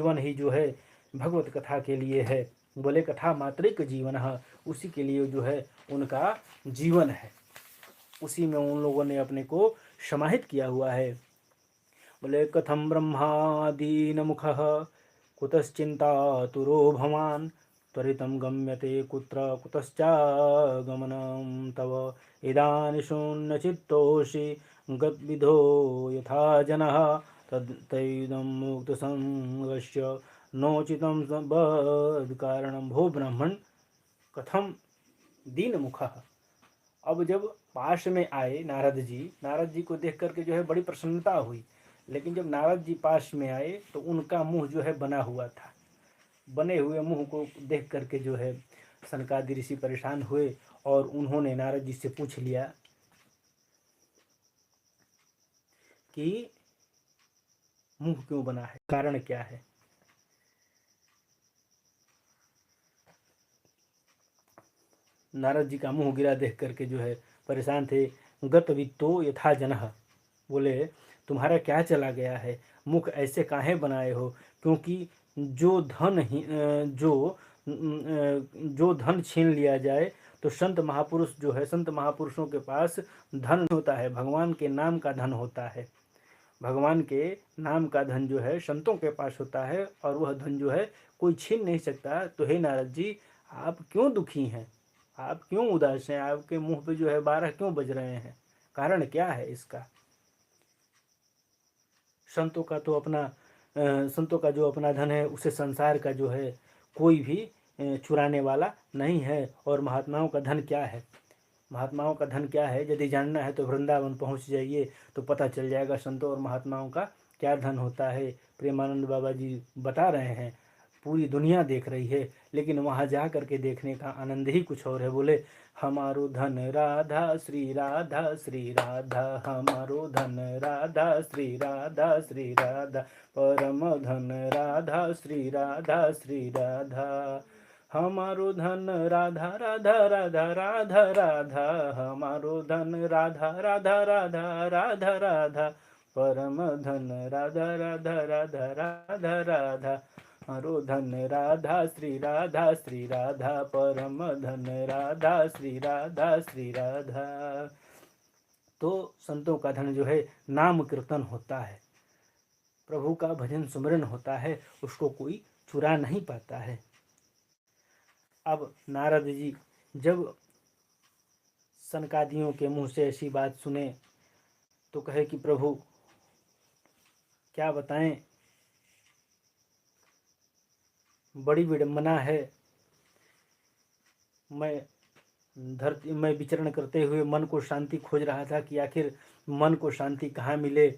जीवन ही जो है भगवत कथा के लिए है। बोले कथा मात्रिक जीवन है, उसी के लिए जो है उनका जीवन है, उसी में उन लोगों ने अपने को समाहित किया हुआ है। बोले कथम ब्रह्मादीन मुख कुतश्चिंतातुरो भवान त्वरितं गम्यते कुत्र कुतश्चागमनं तव इदानीं शून्यचित्तोषि गद्विधो यथा जनः तदैदं मुक्तसंगस्य नोचितं बद्धकारणं। भो ब्राह्मण कथम दीन मुख। अब जब पास में आए नारद जी को देख करके जो है बड़ी प्रसन्नता हुई, लेकिन जब नारद जी पास में आए तो उनका मुंह जो है बना हुआ था। बने हुए मुंह को देख करके जो है सनकादि ऋषि परेशान हुए और उन्होंने नारद जी से पूछ लिया कि मुंह क्यों बना है, कारण क्या है। नारद जी का मुंह गिरा देख करके जो है परेशान थे। गत वित्तो यथा जनः। बोले तुम्हारा क्या चला गया है, मुख ऐसे काहे बनाए हो। क्योंकि जो धन ही जो धन छीन लिया जाए तो संत महापुरुष जो है, संत महापुरुषों के पास धन होता है, भगवान के नाम का धन होता है। भगवान के नाम का धन जो है संतों के पास होता है और वह धन जो है कोई छीन नहीं सकता। तो हे नारद जी, आप क्यों दुखी हैं, आप क्यों उदास हैं, आपके मुंह पे जो है 12 क्यों बज रहे हैं, कारण क्या है इसका। संतों का तो अपना संतों का जो अपना धन है उसे संसार का जो है कोई भी चुराने वाला नहीं है। और महात्माओं का धन क्या है, महात्माओं का धन क्या है, यदि जानना है तो वृंदावन पहुंच जाइए तो पता चल जाएगा संतों और महात्माओं का क्या धन होता है। प्रेमानंद बाबा जी बता रहे हैं, पूरी दुनिया देख रही है, लेकिन वहाँ जा करके देखने का आनंद ही कुछ और है। बोले हमारो धन राधा श्री राधा श्री राधा, हमारो धन राधा श्री राधा श्री राधा, परम धन राधा श्री राधा श्री राधा। हमारो धन राधा राधा राधा राधा राधा, हमारो धन राधा राधा राधा राधा राधा, परम धन राधा राधा राधा राधा राधा, हमारो धन राधा श्री राधा, परम धन राधा श्री राधा। तो संतों का धन जो है नाम कीर्तन होता है, प्रभु का भजन सुमरन होता है, उसको कोई चुरा नहीं पाता है। अब नारद जी जब सनकादियों के मुंह से ऐसी बात सुने तो कहे कि प्रभु क्या बताएं, बड़ी विडंबना है। मैं विचरण करते हुए मन को शांति खोज रहा था कि आखिर मन को शांति कहाँ मिले,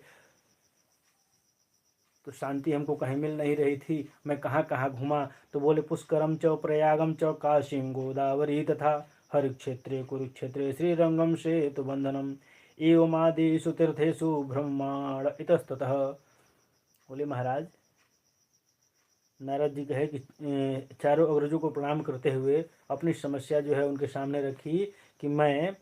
तो शांति हमको कहीं मिल नहीं रही थी। मैं कहाँ कहाँ घूमा तो बोले पुष्करम च प्रयागम च काशीम गोदावरी तथा हर क्षेत्रे कुरुक्षेत्रे श्रीरंगम सेतु बंधनम एवमादिषु तीर्थेषु ब्रह्मांड इतस्ततः। बोले महाराज, नारद जी कहे कि चारों अग्रजों को प्रणाम करते हुए अपनी समस्या जो है उनके सामने रखी कि मैं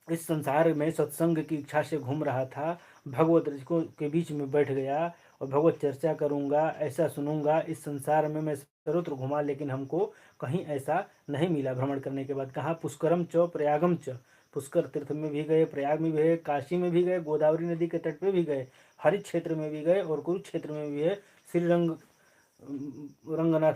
इस संसार में सत्संग की इच्छा से घूम रहा था, भगवत रसिकों के बीच में बैठ गया और भगवत चर्चा करूंगा, ऐसा सुनूंगा। इस संसार में मैं सर्वत्र घुमा लेकिन हमको कहीं ऐसा नहीं मिला। भ्रमण करने के बाद कहा पुष्करम च प्रयागम च, पुष्कर तीर्थ में भी गए, प्रयाग में भी गए, काशी में भी गए, गोदावरी नदी के तट पे भी गए, हरित क्षेत्र में भी गए और कुरुक्षेत्र में भी है, श्रीरंग रंगनाथ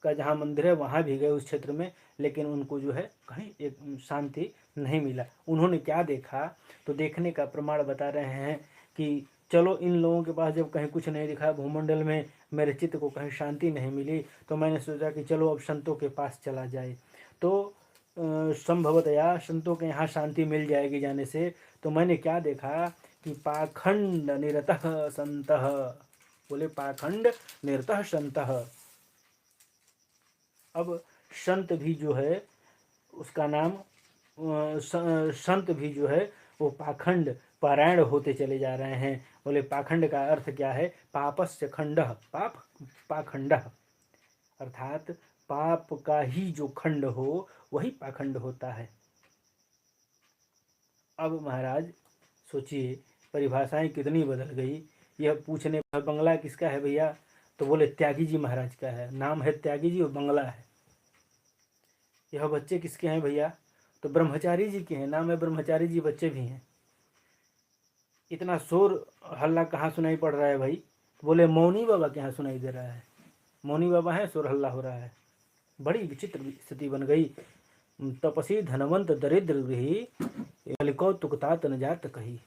का जहाँ मंदिर है वहाँ भी गए उस क्षेत्र में, लेकिन उनको जो है कहीं एक शांति नहीं मिला। उन्होंने क्या देखा, तो देखने का प्रमाण बता रहे हैं कि चलो इन लोगों के पास जब कहीं कुछ नहीं दिखा, भूमंडल में मेरे चित्त को कहीं शांति नहीं मिली, तो मैंने सोचा कि चलो अब संतों के पास चला जाए, तो संभवतया संतों के यहाँ शांति मिल जाएगी जाने से। तो मैंने क्या देखा कि पाखंड निरतः संतः। बोले पाखंड निरतः संतः। अब संत भी जो है उसका नाम संत भी जो है वो पाखंड पारायण होते चले जा रहे हैं। बोले पाखंड का अर्थ क्या है, पापस्य खंडः, पाप पाखंडः, अर्थात पाप का ही जो खंड हो वही पाखंड होता है। अब महाराज सोचिए परिभाषाएं कितनी बदल गई यह पूछने पर बंगला किसका है भैया, तो बोले त्यागी जी महाराज का है, नाम है त्यागी जी और बंगला है। यह बच्चे किसके हैं भैया, तो ब्रह्मचारी जी के हैं, नाम है ब्रह्मचारी जी, बच्चे भी हैं। इतना शोर हल्ला कहाँ सुनाई पड़ रहा है भाई, तो बोले मौनी बाबा के यहाँ सुनाई दे रहा है, मौनी बाबा है, शोर हल्ला हो रहा है। बड़ी विचित्र स्थिति बन गई। तपसी धनवंत दरिद्र भी कौतुकता तन जात कही।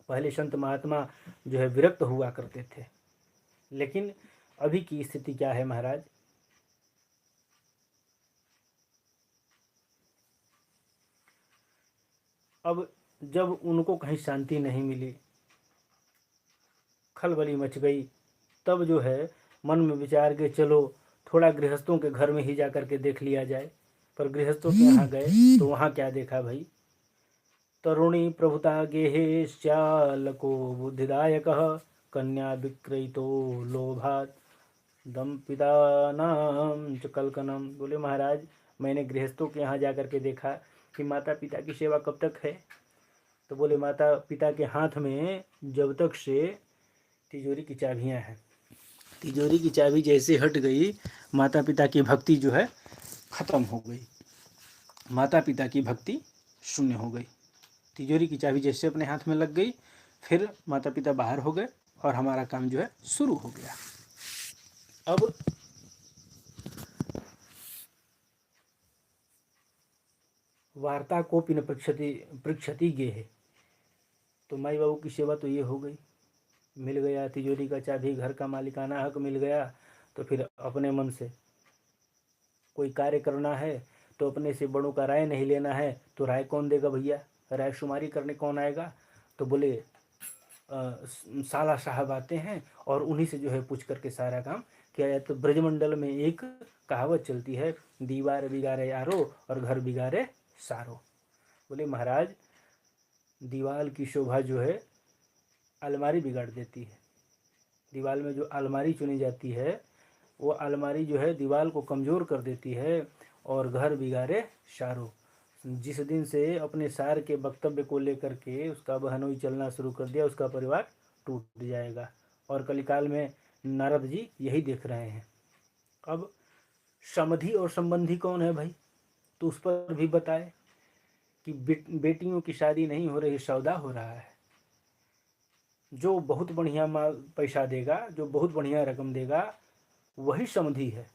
पहले संत महात्मा जो है विरक्त हुआ करते थे, लेकिन अभी की स्थिति क्या है महाराज, अब जब उनको कहीं शांति नहीं मिली, खलबली मच गई, तब जो है मन में विचार के चलो थोड़ा गृहस्थों के घर में ही जा करके देख लिया जाए। पर गृहस्थों के यहाँ गए तो वहाँ क्या देखा भाई, तरुणी प्रभुता गेहेश्चालको बुद्धिदायक कन्या विक्रयितो लोभात दंपितानाम च कलकनम। बोले महाराज मैंने गृहस्थों के यहाँ जा करके देखा कि माता पिता की सेवा कब तक है, तो बोले माता पिता के हाथ में जब तक से तिजोरी की चाबियाँ हैं, तिजोरी की चाबी जैसे हट गई माता पिता की भक्ति जो है खत्म हो गई, माता पिता की भक्ति शून्य हो गई। तिजोरी की चाबी जैसे अपने हाथ में लग गई, फिर माता पिता बाहर हो गए और हमारा काम जो है शुरू हो गया। अब वार्ता को पिन पृक्षति गे है, तो माई बाबू की सेवा तो ये हो गई, मिल गया तिजोरी का चाबी, घर का मालिकाना हक मिल गया, तो फिर अपने मन से कोई कार्य करना है तो अपने से बड़ों का राय नहीं लेना है, तो राय कौन देगा भैया, राय शुमारी करने कौन आएगा, तो बोले साला साहब आते हैं और उन्हीं से जो है पूछ करके सारा काम किया जाए। तो ब्रजमंडल में एक कहावत चलती है, दीवार बिगाड़े यारो और घर बिगाड़े सारो। बोले महाराज दीवार की शोभा जो है अलमारी बिगाड़ देती है, दीवार में जो अलमारी चुनी जाती है वो अलमारी जो है दीवार को कमज़ोर कर देती है, और घर बिगाड़े सारो। जिस दिन से अपने सार के वक्तव्य को लेकर के उसका बहनोई चलना शुरू कर दिया, उसका परिवार टूट जाएगा। और कलिकाल में नारद जी यही देख रहे हैं। अब समधि और संबंधी कौन है भाई, तो उस पर भी बताए कि बेटियों की शादी नहीं हो रही, सौदा हो रहा है। जो बहुत बढ़िया माल पैसा देगा, जो बहुत बढ़िया रकम देगा, वही समधि है।